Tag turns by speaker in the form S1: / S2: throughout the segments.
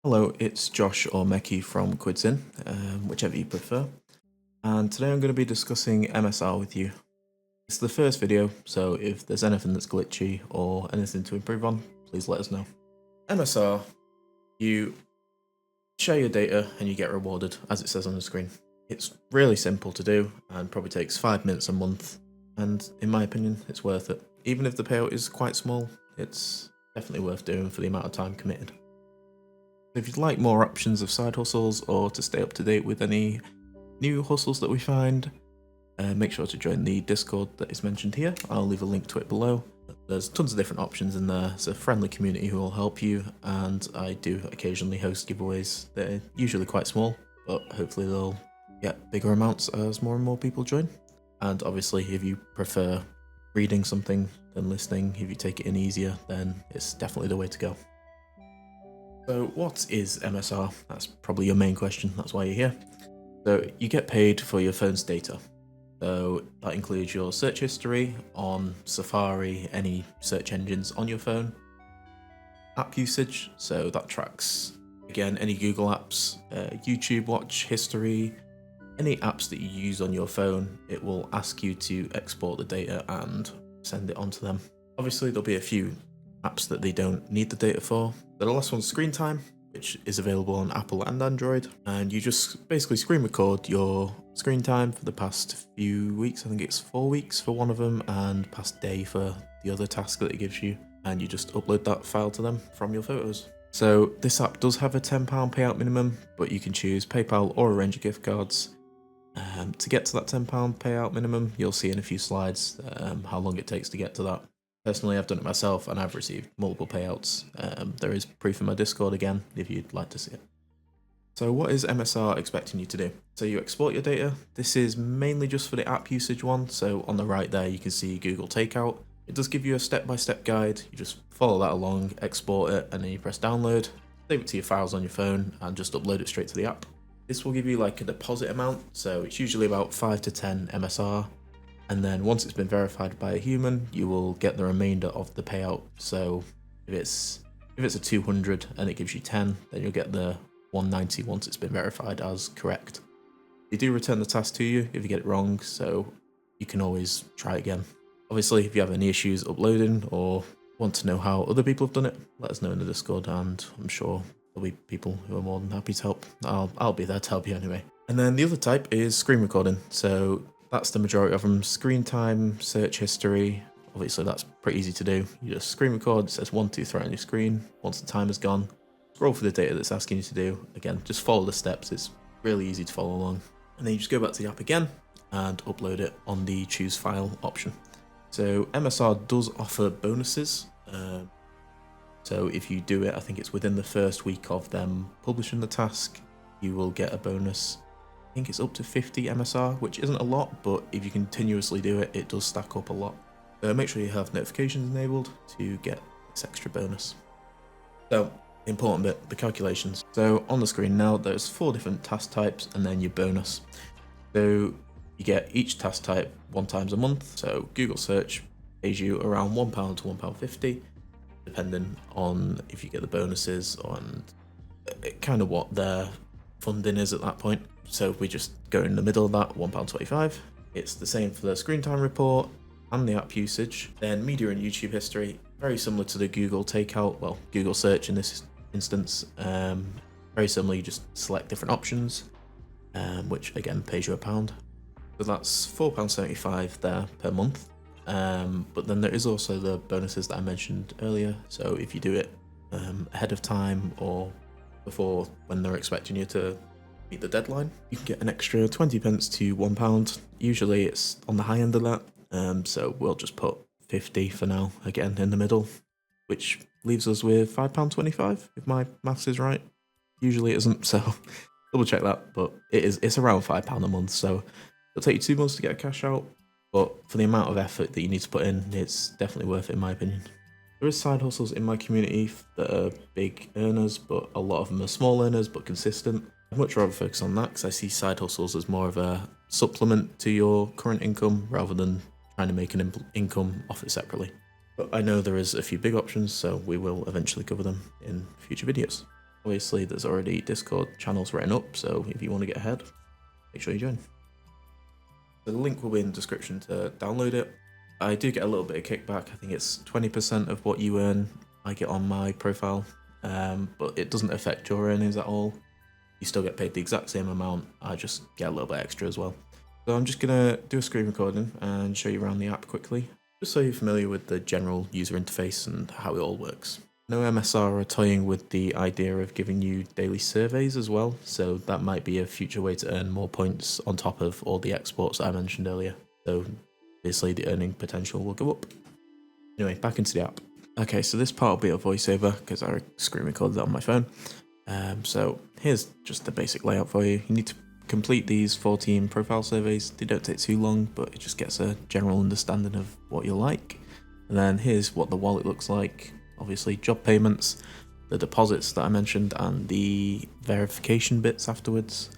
S1: Hello, it's Josh or Meki from Quids, whichever you prefer. And today I'm going to be discussing MSR with you. It's the first video, so if there's anything that's glitchy or anything to improve on, please let us know. MSR, you share your data and you get rewarded, as it says on the screen. It's really simple to do and probably takes 5 minutes a month, and in my opinion, it's worth it. Even if the payout is quite small, it's definitely worth doing for the amount of time committed. If you'd like more options of side hustles or to stay up to date with any new hustles that we find, make sure to join the Discord that is mentioned here. I'll leave a link to it below. There's tons of different options in there. It's a friendly community who will help you, and I do occasionally host giveaways. They're usually quite small, but hopefully they'll get bigger amounts as more and more people join. And obviously, if you prefer reading something than listening, if you take it in easier, then it's definitely the way to go. So what is MSR? That's probably your main question, that's why you're here. So you get paid for your phone's data. So that includes your search history on Safari, any search engines on your phone, app usage, so that tracks, again, any Google apps, YouTube watch history, any apps that you use on your phone, it will ask you to export the data and send it onto them. Obviously there'll be a few apps that they don't need the data for. The last one's screen time, which is available on Apple and Android, and you just basically screen record your screen time for the past few weeks. I think it's 4 weeks for one of them and past day for the other task that it gives you, and you just upload that file to them from your photos. So this app does have a £10 payout minimum, but you can choose PayPal or a range of gift cards. To get to that £10 payout minimum, you'll see in a few slides how long it takes to get to that. Personally, I've done it myself and I've received multiple payouts. There is proof in my Discord again, if you'd like to see it. So what is MSR expecting you to do? So you export your data. This is mainly just for the app usage one. So on the right there, you can see Google Takeout. It does give you a step-by-step guide. You just follow that along, export it, and then you press download, save it to your files on your phone, and just upload it straight to the app. This will give you like a deposit amount. So it's usually about 5 to 10 MSR. And then once it's been verified by a human, you will get the remainder of the payout. So if it's a 200 and it gives you 10, then you'll get the 190 once it's been verified as correct. They do return the task to you if you get it wrong, so you can always try again. Obviously, if you have any issues uploading or want to know how other people have done it, let us know in the Discord, and I'm sure there'll be people who are more than happy to help. I'll be there to help you anyway. And then the other type is screen recording. So that's the majority of them. Screen time, search history. Obviously, that's pretty easy to do. You just screen record, it says 1, 2, 3 on your screen. Once the timer's gone, scroll for the data that's asking you to do. Again, just follow the steps. It's really easy to follow along. And then you just go back to the app again and upload it on the choose file option. So MSR does offer bonuses. So if you do it, I think it's within the first week of them publishing the task, you will get a bonus. I think it's up to 50 MSR, which isn't a lot, but if you continuously do it, it does stack up a lot. So make sure you have notifications enabled to get this extra bonus. So, the important bit, the calculations. So on the screen now, there's 4 different task types and then your bonus. So you get each task type 1 time a month. So Google search pays you around £1 to £1.50, depending on if you get the bonuses and kind of what their funding is at that point. So if we just go in the middle of that, £1.25. It's the same for the screen time report and the app usage. Then media and YouTube history, very similar to the Google Takeout, well, Google search in this instance. Very similar, you just select different options, which again pays you £1. So that's £4.75 there per month. But then there is also the bonuses that I mentioned earlier. So if you do it ahead of time or before when they're expecting you to meet the deadline, you can get an extra 20 pence to £1. Usually it's on the high end of that, so we'll just put 50 for now, again in the middle, which leaves us with £5.25 if my maths is right. Usually it isn't, so double check that, but it's around £5 a month, so it'll take you 2 months to get a cash out, but for the amount of effort that you need to put in, it's definitely worth it in my opinion. There is side hustles in my community that are big earners, but a lot of them are small earners but consistent. I'd much rather focus on that because I see side hustles as more of a supplement to your current income rather than trying to make an income off it separately. But I know there is a few big options, so we will eventually cover them in future videos. Obviously, there's already Discord channels written up, so if you want to get ahead, make sure you join. The link will be in the description to download it. I do get a little bit of kickback. I think it's 20% of what you earn I get on my profile, but it doesn't affect your earnings at all. You still get paid the exact same amount. I just get a little bit extra as well. So I'm just gonna do a screen recording and show you around the app quickly, just so you're familiar with the general user interface and how it all works. No MSR are toying with the idea of giving you daily surveys as well, so that might be a future way to earn more points on top of all the exports that I mentioned earlier. So obviously the earning potential will go up. Anyway, back into the app. Okay, so this part will be a voiceover because I screen recorded it on my phone. So here's just the basic layout for you. You need to complete these 14 profile surveys. They don't take too long, but it just gets a general understanding of what you like. And then here's what the wallet looks like. Obviously job payments, the deposits that I mentioned, and the verification bits afterwards.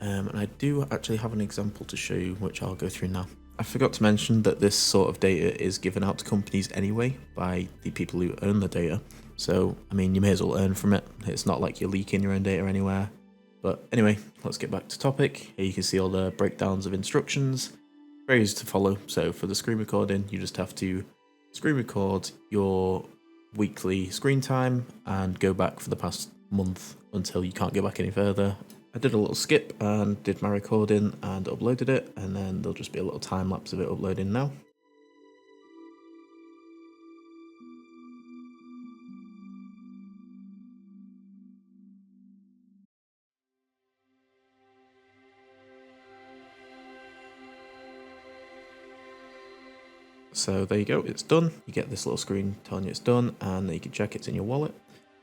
S1: And I do actually have an example to show you, which I'll go through now. I forgot to mention that this sort of data is given out to companies anyway by the people who own the data. So, I mean, you may as well earn from it. It's not like you're leaking your own data anywhere. But anyway, let's get back to topic. Here you can see all the breakdowns of instructions. Very easy to follow. So for the screen recording, you just have to screen record your weekly screen time and go back for the past month until you can't go back any further. I did a little skip and did my recording and uploaded it, and then there'll just be a little time lapse of it uploading now. So there you go, it's done. You get this little screen telling you it's done, and then you can check it's in your wallet.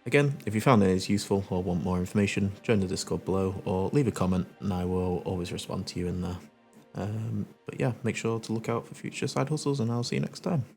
S1: Again, if you found any of this useful or want more information, join the Discord below or leave a comment and I will always respond to you in there. But yeah, make sure to look out for future side hustles and I'll see you next time.